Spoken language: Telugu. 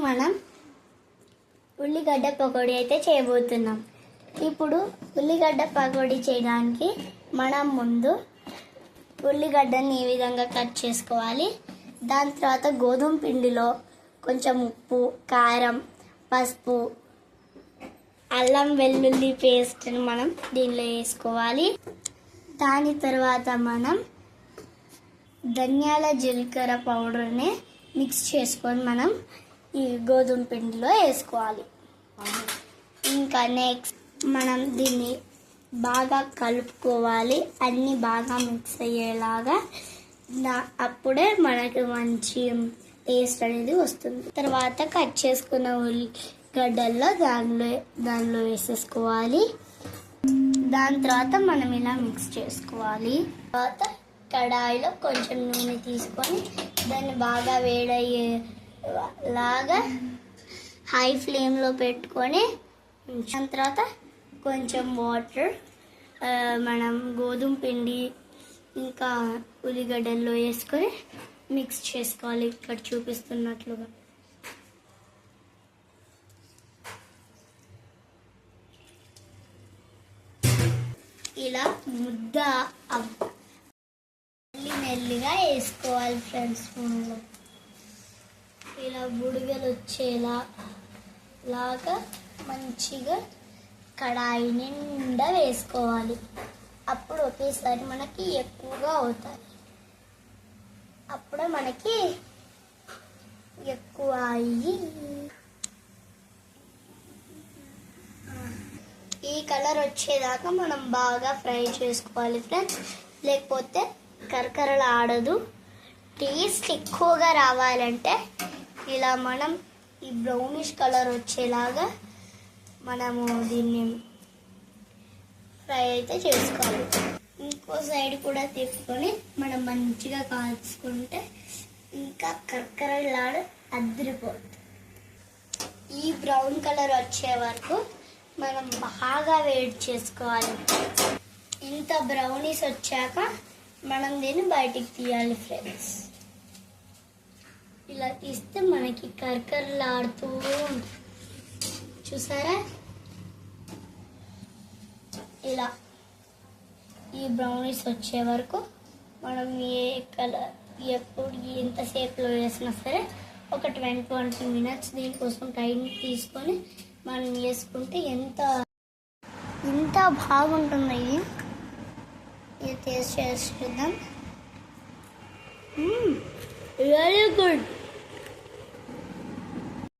మనం ఉల్లిగడ్డ పకోడీ అయితే చేయబోతున్నాం. ఇప్పుడు ఉల్లిగడ్డ పకోడీ చేయడానికి మనం ముందు ఉల్లిగడ్డని ఈ విధంగా కట్ చేసుకోవాలి. దాని తర్వాత గోధుమ పిండిలో కొంచెం ఉప్పు, కారం, పసుపు, అల్లం వెల్లుల్లి పేస్ట్ని మనం దీనిలో వేసుకోవాలి. దాని తర్వాత మనం ధనియాల జీలకర్ర పౌడర్ని మిక్స్ చేసుకొని మనం ఈ గోధుమ పిండిలో వేసుకోవాలి. ఇంకా నెక్స్ట్ మనం దీన్ని బాగా కలుపుకోవాలి, అన్నీ బాగా మిక్స్ అయ్యేలాగా. అప్పుడే మనకి మంచి టేస్ట్ అనేది వస్తుంది. తర్వాత కట్ చేసుకున్న ఉల్లిగడ్డల్లో దానిలో వేసేసుకోవాలి. దాని తర్వాత మనం ఇలా మిక్స్ చేసుకోవాలి. తర్వాత కడాయిలో కొంచెం నూనె తీసుకొని దాన్ని బాగా వేడయ్యేలాగా హై ఫ్లేమ్లో పెట్టుకొని దాని తర్వాత కొంచెం వాటర్ మనం గోధుమ పిండి ఇంకా ఉల్లిగడ్డల్లో వేసుకొని మిక్స్ చేసుకోవాలి. ఇక్కడ చూపిస్తున్నట్లుగా ఇలా ముద్ద మెల్లిగా వేసుకోవాలి ఫ్రెండ్స్. స్పూన్లో ఇలా బుడగలు వచ్చేలాగా మంచిగా కడాయి నిండా వేసుకోవాలి. అప్పుడు ఒకేసారి మనకి ఎక్కువగా అవుతాయి. అప్పుడే మనకి ఎక్కువ అయ్యి ఈ కలర్ వచ్చేదాకా మనం బాగా ఫ్రై చేసుకోవాలి ఫ్రెండ్స్. లేకపోతే కరకరలు ఆడదు. టేస్ట్ ఎక్కువగా రావాలంటే ఇలా మనం ఈ బ్రౌనిష్ కలర్ వచ్చేలాగా మనము దీన్ని ఫ్రై అయితే చేసుకోవాలి. ఇంకో సైడ్ కూడా తిప్పుకొని మనం మంచిగా కాల్చుకుంటే ఇంకా కరకరలాడు అదిరిపోతుంది. ఈ బ్రౌన్ కలర్ వచ్చే వరకు మనం బాగా వేడి చేసుకోవాలి. ఇంత బ్రౌనీస్ వచ్చాక మనం దీన్ని బయటికి తీయాలి ఫ్రెండ్స్. ఇలా తీస్తే మనకి కరకరలాడుతూ ఉంటుంది. చూసారా? ఇలా ఈ బ్రౌనీస్ వచ్చే వరకు మనం ఏ కలర్ ఎప్పుడు ఎంతసేపులో వేసినా సరే ఒక 20 minutes దీనికోసం టైం తీసుకొని మనం వేసుకుంటే ఎంత బాగుంటుంది. ఇది టేస్ట్ చేసి చూద్దాం. Very good.